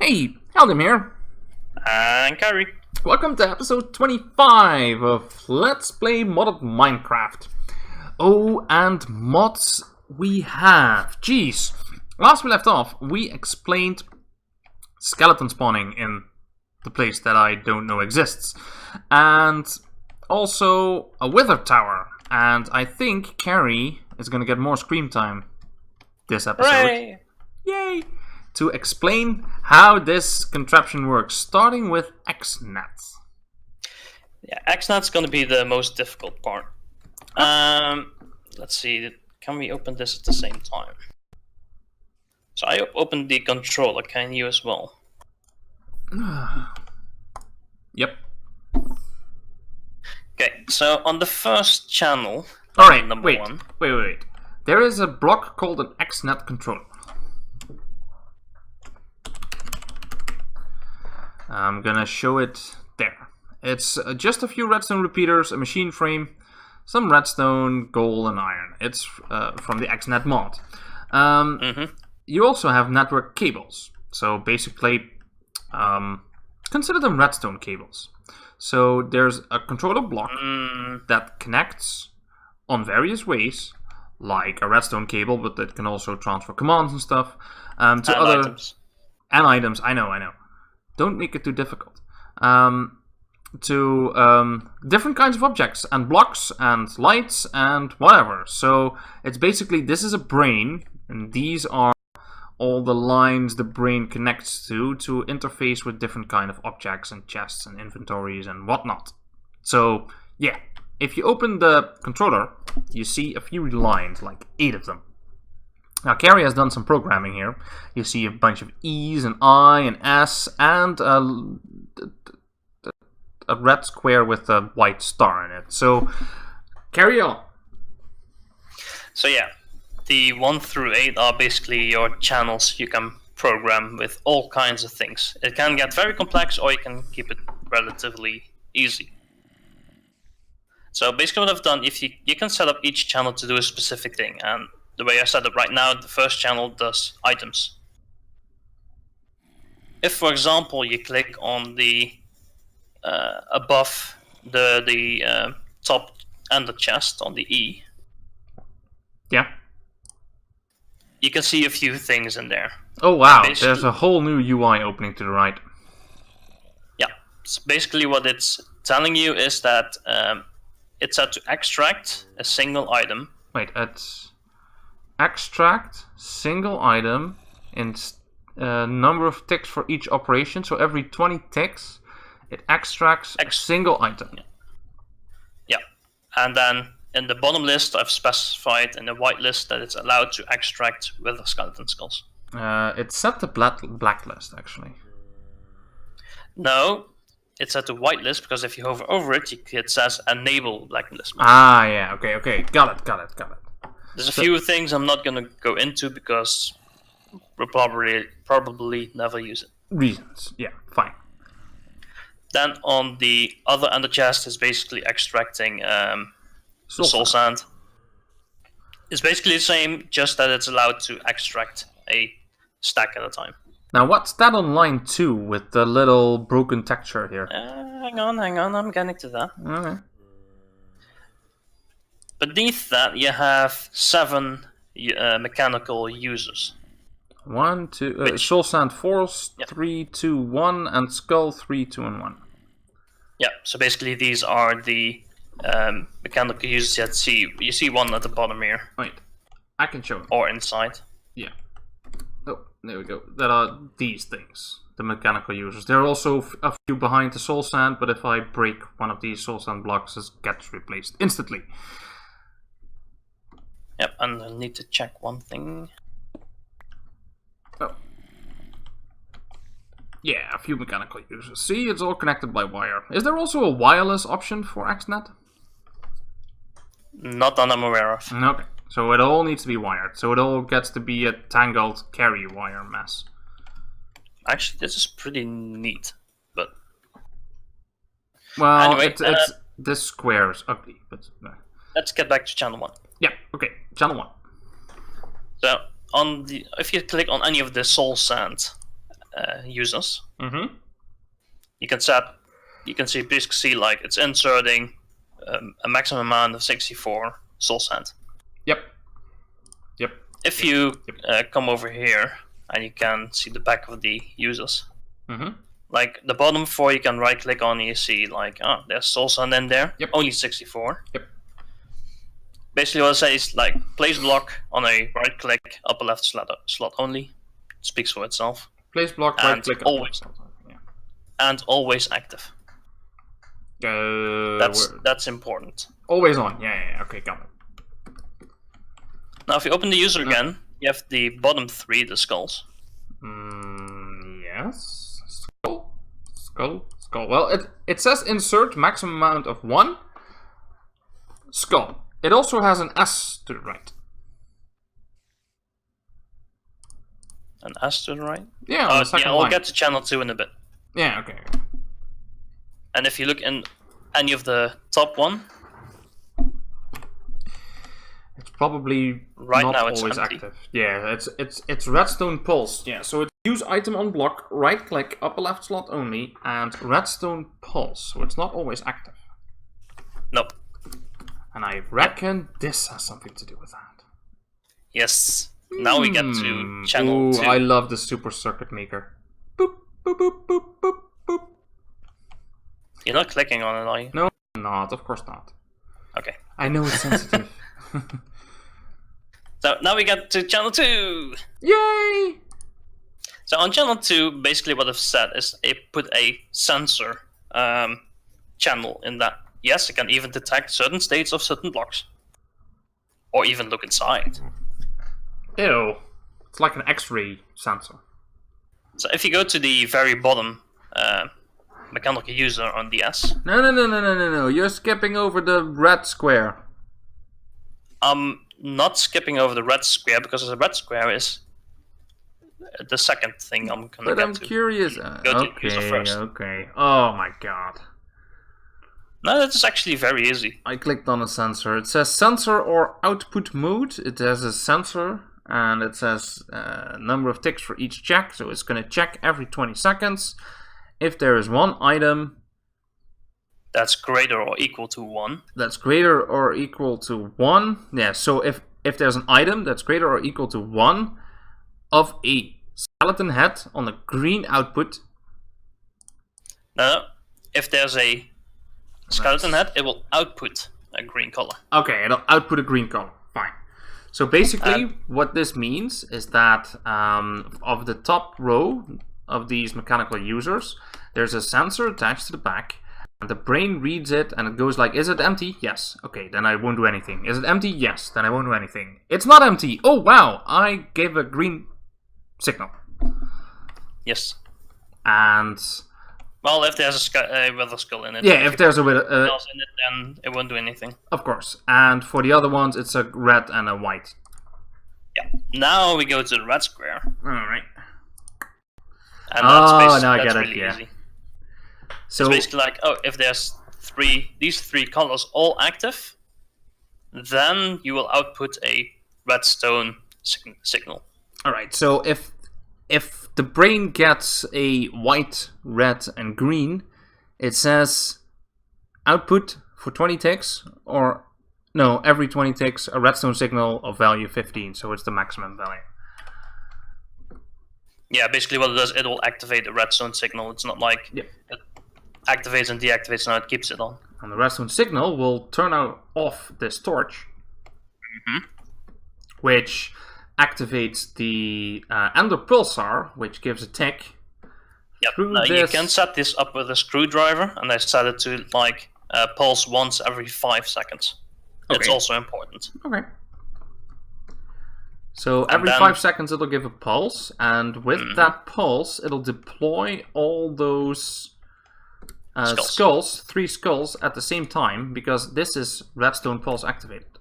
Hey, HelDM here. And Kari. Welcome to episode 25 of Let's Play Modded Minecraft. Oh, and mods we have. Jeez. Last we left off, we explained skeleton spawning in the place that I don't know exists. And also a wither tower. And I think Kari is going to get more screen time this episode. Hooray! Yay! To explain how this contraption works, starting with XNet. Yeah, XNet's going to be the most difficult part. Let's see, can we open this at the same time? So I opened the controller, can you as well? Yep. Okay, so on the first channel, Alright, number one. wait. There is a block called an XNet controller. I'm gonna show it there. It's just a few redstone repeaters, a machine frame, some redstone, gold, and iron. It's from the XNet mod. You also have network cables. So basically, consider them redstone cables. So there's a controller block that connects on various ways, like a redstone cable, but that can also transfer commands and stuff to other items. And items. I know. Don't make it too difficult. To different kinds of objects and blocks and lights and whatever. So it's basically, this is a brain, and these are all the lines the brain connects to interface with different kind of objects and chests and inventories and whatnot. So yeah, if you open the controller, you see a few lines, like 8 of them. Now, Kari has done some programming here. You see a bunch of E's and I and S and a red square with a white star in it. So, carry on. So yeah, the 1 through 8 are basically your channels you can program with all kinds of things. It can get very complex, or you can keep it relatively easy. So basically what I've done, if you can set up each channel to do a specific thing, and the way I set it right now, the first channel does items. If, for example, you click on the above the top and the chest on the E, yeah, you can see a few things in there. Oh wow, there's a whole new UI opening to the right. Yeah, so basically what it's telling you is that it's set to extract a single item. Wait, it's extract single item in number of ticks for each operation. So every 20 ticks, it extracts a single item. Yeah, and then in the bottom list, I've specified in the white list that it's allowed to extract wither skeleton skulls. It's set to blacklist, actually. No, it's at the white list, because if you hover over it, it says enable blacklist. Ah, yeah, okay, got it. There's a few things I'm not going to go into because we'll probably never use it. Reasons, yeah, fine. Then on the other end of the chest is basically extracting soul sand. It's basically the same, just that it's allowed to extract a stack at a time. Now what's that on line 2 with the little broken texture here? Hang on, I'm getting to that. Okay. Beneath that, you have 7 mechanical users. 1, 2, soul sand 4, 3, 2, 1, and skull 3, 2, and 1. Yeah, so basically these are the mechanical users you see one at the bottom here. Wait, I can show them. Or inside. Yeah. Oh, there we go. That are these things, the mechanical users. There are also a few behind the soul sand, but if I break one of these soul sand blocks, it gets replaced instantly. Yep, and I need to check one thing. Oh. Yeah, a few mechanical users. See, it's all connected by wire. Is there also a wireless option for XNet? Not that I'm aware of. Okay, so it all needs to be wired. So it all gets to be a tangled carry wire mess. Actually, this is pretty neat, but... Well, anyway, this square is ugly, but... Let's get back to channel 1. Yeah, okay, channel 1. So, if you click on any of the soul sand users. Mm-hmm. You can basically see like it's inserting a maximum amount of 64 soul sand. Yep. If you come over here and you can see the back of the users. Mm-hmm. Like the bottom 4, you can right click on and you see like, there's soul sand in there. Yep. Only 64. Yep. Basically what I say is like place block on a right click upper left slot only. It speaks for itself. Place block, right click. And always active. That's important. Always on. Yeah. Okay, got it. Now, if you open the user again, you have the bottom 3, the skulls. Yes. Skull. Well, it says insert maximum amount of 1 skull. It also has an S to the right. An S to the right? Yeah, on the second line. I'll get to channel 2 in a bit. Yeah, okay. And if you look in any of the top one, it's probably right not now it's always empty. active. Yeah, it's redstone pulse. Yeah, so it's use item on block, right click, upper left slot only, and redstone pulse. So it's not always active. Nope. And I reckon this has something to do with that. Yes. Now we get to channel 2. I love the super circuit maker. Boop, boop, boop, boop, boop, boop. You're not clicking on it, are you? No, I'm not. Of course not. Okay. I know it's sensitive. So now we get to channel 2. Yay! So on channel 2, basically what I've said is it put a sensor channel in that. Yes, it can even detect certain states of certain blocks. Or even look inside. Ew. It's like an X-ray sensor. So if you go to the very bottom mechanical user on the S. No. You're skipping over the red square. I'm not skipping over the red square because the red square is the second thing I'm gonna get to. But I'm curious. Go to user first. Okay. Oh my god. No, that's actually very easy. I clicked on a sensor. It says sensor or output mode. It has a sensor and it says number of ticks for each check. So it's going to check every 20 seconds. If there is one item that's greater or equal to 1. That's greater or equal to 1. Yeah, so if there's an item that's greater or equal to 1 of a skeleton head on a green output. No, if there's a skeleton head, it will output a green color. Okay, it'll output a green color. Fine. So basically, what this means is that of the top row of these mechanical users, there's a sensor attached to the back, and the brain reads it, and it goes like, is it empty? Yes. Okay, then I won't do anything. Is it empty? Yes. Then I won't do anything. It's not empty. Oh, wow. I gave a green signal. Yes. And... well, if there's a wither skull in it. Yeah, if there's a wither else in it, then it won't do anything. Of course. And for the other ones, it's a red and a white. Yeah. Now we go to the red square. Alright. And that's now I get really it, yeah. easy. So it's basically like, if there's these three colors all active, then you will output a redstone signal. Alright, so if the brain gets a white, red, and green, it says output for 20 ticks, or no, every 20 ticks, a redstone signal of value 15, so it's the maximum value. Yeah, basically what it does, it will activate a redstone signal. It's not like it activates and deactivates, now it keeps it on. And the redstone signal will turn off this torch, which activates the Ender Pulsar, which gives a tick. Yep. Now you can set this up with a screwdriver, and I set it to like pulse once every 5 seconds. Okay. It's also important. Okay. So every 5 seconds it'll give a pulse, and with that pulse it'll deploy all those skulls, 3 skulls at the same time, because this is redstone pulse activated.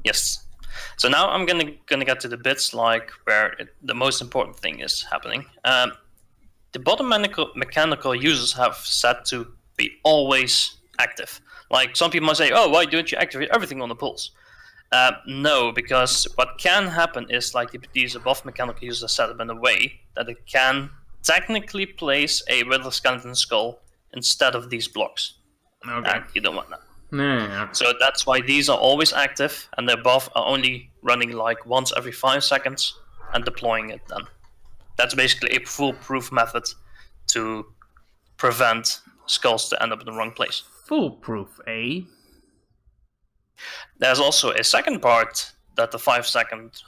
Yes. So now I'm gonna get to the bits like where the most important thing is happening. The bottom mechanical users have set to be always active. Like some people might say, "Oh, why don't you activate everything on the pulse?" No, because what can happen is like these above mechanical users are set up in a way that it can technically place a wither skeleton skull instead of these blocks. Okay. And you don't want that. Yeah. So that's why these are always active, and the above are only running like once every 5 seconds and deploying it then. That's basically a foolproof method to prevent skulls to end up in the wrong place. Foolproof, eh? There's also a second part that the 5-second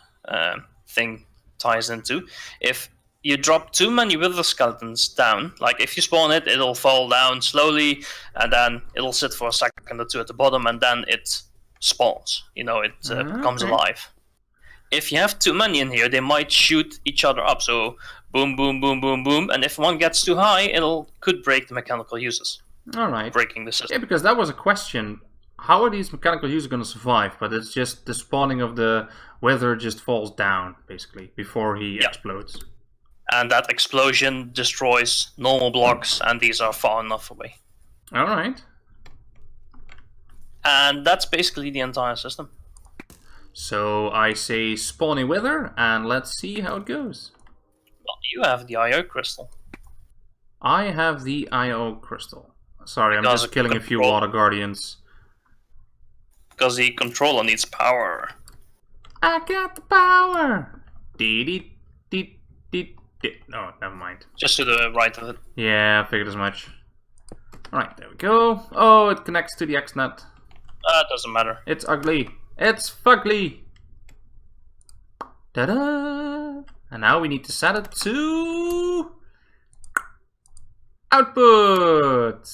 thing ties into. If you drop too many wither skeletons down, like if you spawn it, it'll fall down slowly, and then it'll sit for a second or two at the bottom, and then it spawns. It becomes alive. If you have too many in here, they might shoot each other up. So boom, boom, boom, boom, boom, and if one gets too high, could break the mechanical uses. All right. Breaking the system. Yeah, because that was a question. How are these mechanical users going to survive? But it's just the spawning of the wither just falls down, basically, before he explodes. And that explosion destroys normal blocks, and these are far enough away. Alright. And that's basically the entire system. So I say spawny wither, and let's see how it goes. Well, you have the IO crystal. I have the IO crystal. Sorry, I'm just killing a few water guardians. Because the controller needs power. I got the power! Dee dee. No, never mind. Just to the right of it. Yeah, I figured as much. Alright, there we go. Oh, it connects to the XNet. It doesn't matter. It's ugly. It's fugly. Ta-da! And now we need to set it to... output!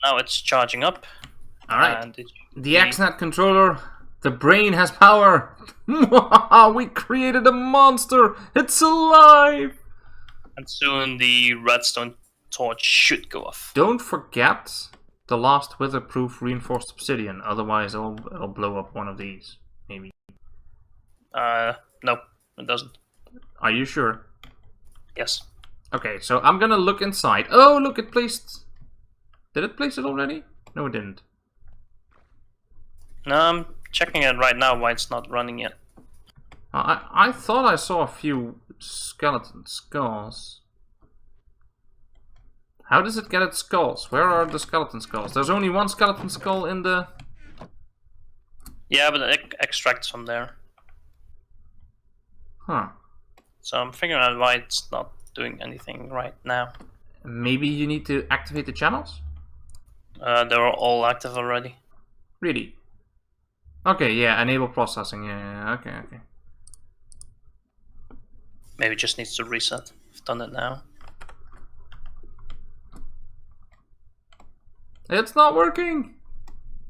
Now it's charging up. Alright. The XNet controller... the brain has power! We created a monster! It's alive! And soon the redstone torch should go off. Don't forget the last wither-proof reinforced obsidian, otherwise it'll blow up one of these, maybe. No, it doesn't. Are you sure? Yes. Okay, so I'm gonna look inside. Oh, look, it placed... did it place it already? No, it didn't. No, I'm checking it right now why it's not running yet. I thought I saw a few skeleton skulls. How does it get its skulls? Where are the skeleton skulls? There's only one skeleton skull in the... Yeah, but it extracts from there. Huh. So I'm figuring out why it's not doing anything right now. Maybe you need to activate the channels? They're all active already. Really? Okay, yeah, enable processing. Yeah, okay. Maybe it just needs to reset. I've done it now. It's not working!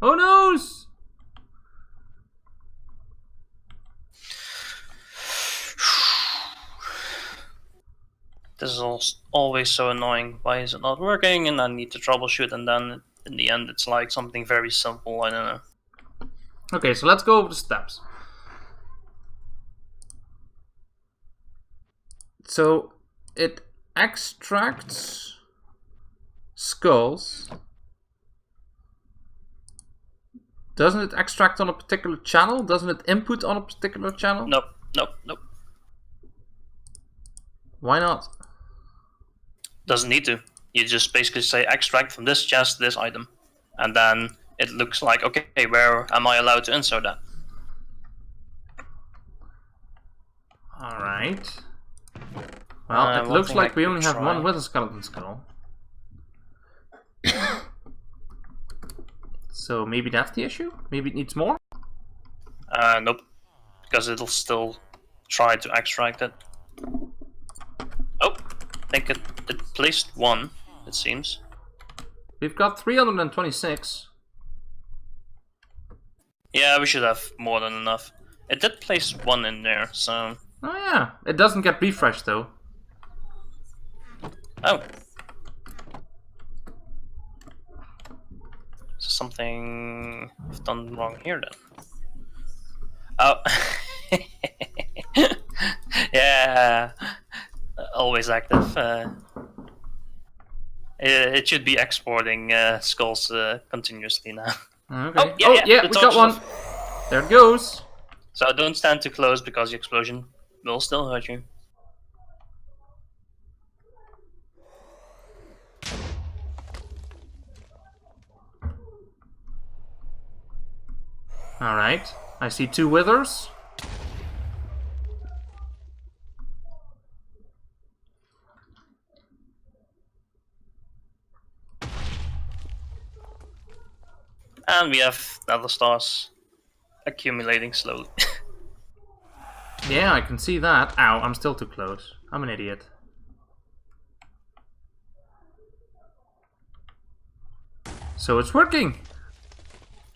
Oh noes! This is always so annoying. Why is it not working? And I need to troubleshoot, and then in the end it's like something very simple, I don't know. Okay, so let's go over the steps. So it extracts skulls. Doesn't it extract on a particular channel? Doesn't it input on a particular channel? Nope. Why not? Doesn't need to. You just basically say extract from this chest this item. And then it looks like, okay, where am I allowed to insert that? Alright. Well, it looks like we only have one with a skeleton skull. So maybe that's the issue? Maybe it needs more? Nope. Because it'll still try to extract it. Oh, I think it placed one, it seems. We've got 326. Yeah, we should have more than enough. It did place one in there, so... Oh yeah, it doesn't get refreshed though. Oh. Something I've done wrong here then. Oh. Yeah. Always active. It should be exporting skulls continuously now. Okay. Oh, yeah, we got one. There it goes. So don't stand too close because the explosion will still hurt you. Alright, I see 2 withers. And we have nether stars accumulating slowly. Yeah, I can see that. Ow, I'm still too close. I'm an idiot. So it's working!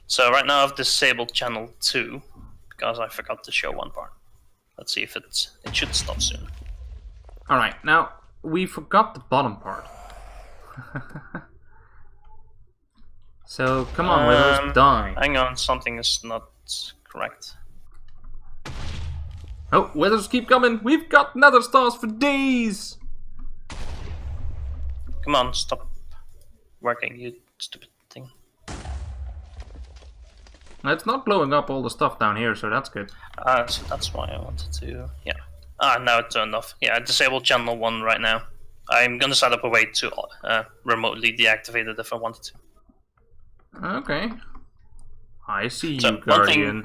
So right now I've disabled channel 2, because I forgot to show one part. Let's see if it should stop soon. Alright, now, we forgot the bottom part. So, come on, withers, die. Hang on, something is not correct. Oh, withers keep coming! We've got nether stars for days! Come on, stop working, you stupid thing. It's not blowing up all the stuff down here, so that's good. So that's why I wanted to... yeah. Now it turned off. Yeah, I disabled channel 1 right now. I'm gonna set up a way to remotely deactivate it if I wanted to. Okay. I see So you, Guardian.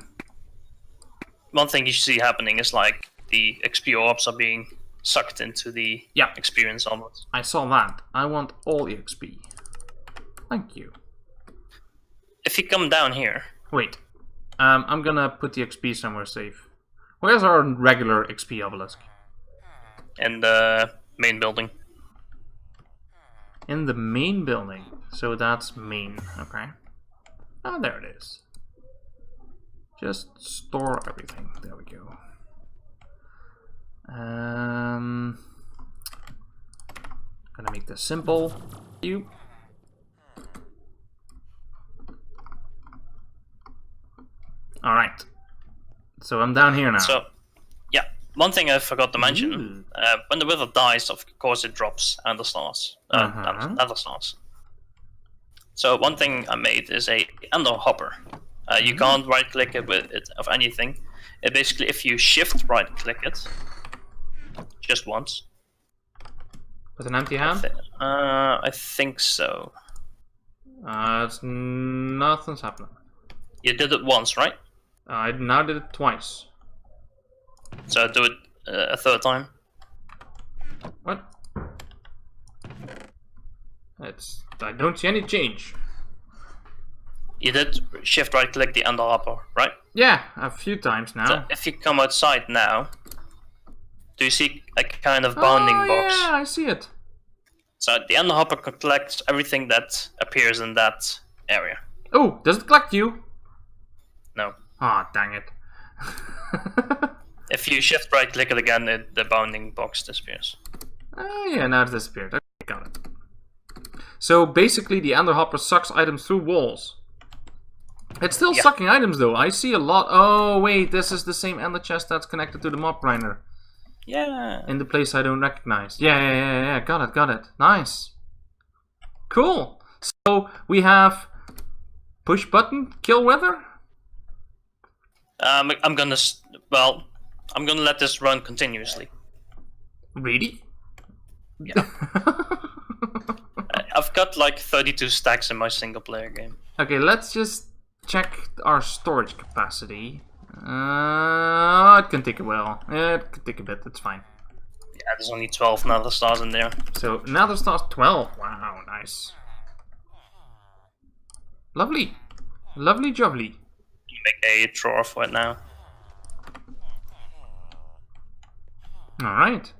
One thing you see happening is like the XP orbs are being sucked into the experience onwards. I saw that. I want all EXP. Thank you. If you come down here... Wait. I'm gonna put the XP somewhere safe. Where's our regular XP obelisk? In the main building. In the main building. So that's main. Okay. Ah, there it is. Just store everything. There we go. Gonna make this simple. You. Alright. So I'm down here now. So, yeah. One thing I forgot to mention. When the wither dies, of course it drops ender stars. Nether stars. So one thing I made is a ender hopper. You can't right click it with it of anything. It basically, if you shift right click it just once. With an empty hand? I think so. Nothing's happening. You did it once, right? I now did it twice. So do it a third time. What? I don't see any change. You did shift right click the ender hopper, right? Yeah, a few times now. So if you come outside now, do you see a kind of bounding box? Yeah, I see it. So the ender hopper collects everything that appears in that area. Oh, does it collect you? No. Ah, dang it. If you shift right click it again, the bounding box disappears. Oh yeah, now it disappeared. Okay, got it. So basically the ender hopper sucks items through walls. It's still sucking items though. I see a lot. Oh wait, this is the same ender chest that's connected to the mob grinder. Yeah. In the place I don't recognize. Yeah. Got it. Nice. Cool. So we have push button, kill wither. I'm gonna let this run continuously. Really? Yeah. I've got like 32 stacks in my single player game. Okay, let's just check our storage capacity. It can take a while. It can take a bit, it's fine. Yeah, there's only 12 nether stars in there. So, nether stars 12. Wow, nice. Lovely. Lovely jubbly. You make a drawer for it now. Alright.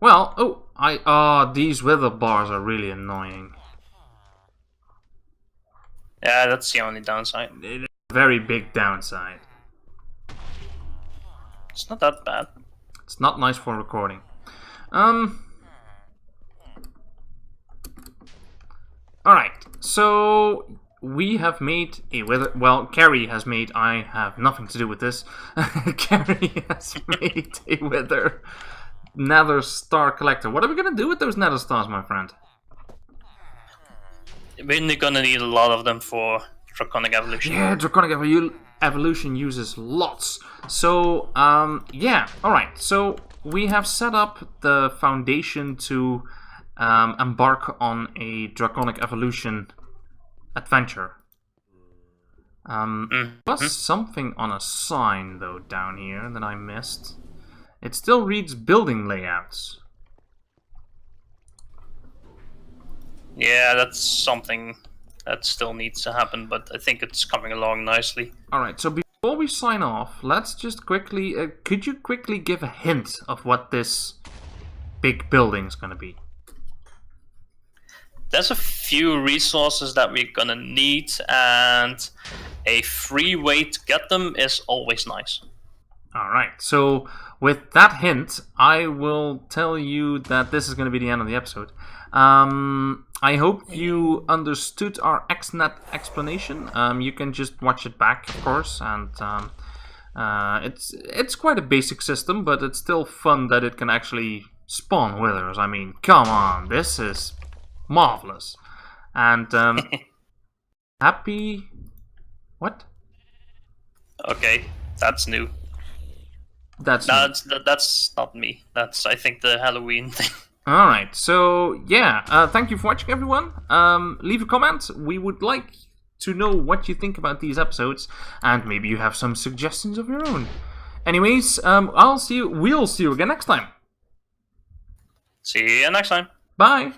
Well, these wither bars are really annoying. Yeah, that's the only downside. Very big downside. It's not that bad. It's not nice for recording. Alright, so we have made a wither. Well, Carrie has made. I have nothing to do with this. Carrie has made a wither nether star collector. What are we gonna do with those nether stars, my friend? We're gonna need a lot of them for Draconic Evolution. Yeah, Draconic Evolution uses lots. So, yeah, alright. So, we have set up the foundation to embark on a Draconic Evolution adventure. Was something on a sign, though, down here that I missed. It still reads building layouts. Yeah, that's something that still needs to happen, but I think it's coming along nicely. Alright, so before we sign off, let's just quickly... could you quickly give a hint of what this big building is going to be? There's a few resources that we're gonna need, and a free way to get them is always nice. Alright, so with that hint, I will tell you that this is going to be the end of the episode. I hope you understood our XNet explanation. You can just watch it back, of course, and it's quite a basic system, but it's still fun that it can actually spawn withers. I mean, come on, this is marvelous. And happy... What? Okay, that's new. That's not me. That's, I think, the Halloween thing. Alright, so yeah, thank you for watching, everyone. Leave a comment. We would like to know what you think about these episodes, and maybe you have some suggestions of your own. Anyways, we'll see you again next time. See you next time. Bye.